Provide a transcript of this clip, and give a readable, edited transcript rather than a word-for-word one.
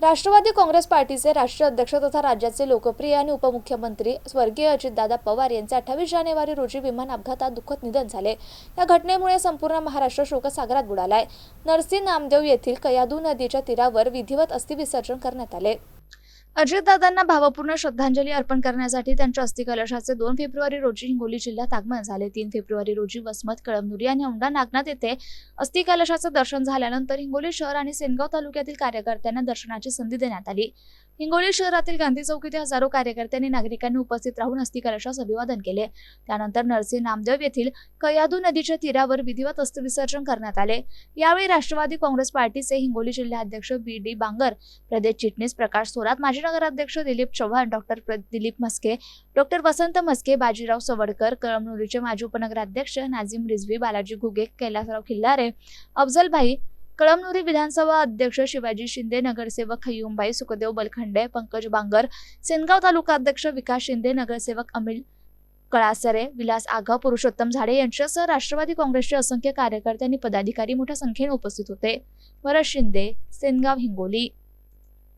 राष्ट्रवादी काँग्रेस पार्टीचे राष्ट्रीय अध्यक्ष तथा राज्याचे लोकप्रिय आणि उपमुख्यमंत्री स्वर्गीय अजितदादा पवार यांचे 28 जानेवारी रोजी विमान अपघातात दुःखद निधन झाले। या घटनेमुळे संपूर्ण महाराष्ट्र शोकसागरात बुडालाय। नरसी नामदेव येथील कयाधू नदीच्या तीरावर विधिवत अस्थिविसर्जन करण्यात आले। अजितदादांना भावपूर्ण श्रद्धांजली अर्पण करण्यासाठी त्यांच्या अस्थिकलशाचे 2 फेब्रुवारी रोजी हिंगोली जिल्ह्यात आगमन झाले। 3 फेब्रुवारी रोजी वसमत, कळमनुरी आणि औंढा नागनाथ येथे अस्थिकलशाचे दर्शन झाल्यानंतर हिंगोली शहर आणि सेनगाव तालुक्यातील कार्यकर्त्यांना दर्शनाची संधी देण्यात आली। हिंगोली शहरातील गांधी चौक येथे हजारो कार्यकर्त्यांनी नागरिकांनी उपस्थित राहून अस्थिकलशास अभिवादन केले। त्यानंतर नरसी नामदेव येथील कयाधू नदीच्या तीरावर विधिवत अस्थिविसर्जन करण्यात आले। यावेळी राष्ट्रवादी काँग्रेस पार्टीचे हिंगोली जिल्हाध्यक्ष बी.डी. बांगर, प्रदेश चिटणीस प्रकाश थोरात, माजी नगराध्यक्ष दिलीप चव्हाण, डॉक्टर दिलीप म्हस्के, डॉक्टर वसंत म्हस्के, बाजीराव सवडकर, कळमनुरीचे माजी उपनगराध्यक्ष नाझीम रिझवी, बालाजी घुगे, कैलासराव खिल्लारे, अफजल भाई, कळमनुरी विधानसभा अध्यक्ष शिवाजी शिंदे, नगरसेवक खय्युमभाई, सुखदेव बलखंडे, पंकज बांगर, सेनगाव तालुका अध्यक्ष विकास शिंदे, नगरसेवक अमिल कळासरे, विलास आघाव, पुरुषोत्तम झाडे यांच्यासह राष्ट्रवादी काँग्रेसचे असंख्य कार्यकर्ते आणि पदाधिकारी मोठ्या संख्येने उपस्थित होते। वरद शिंदे, सेनगाव, हिंगोली।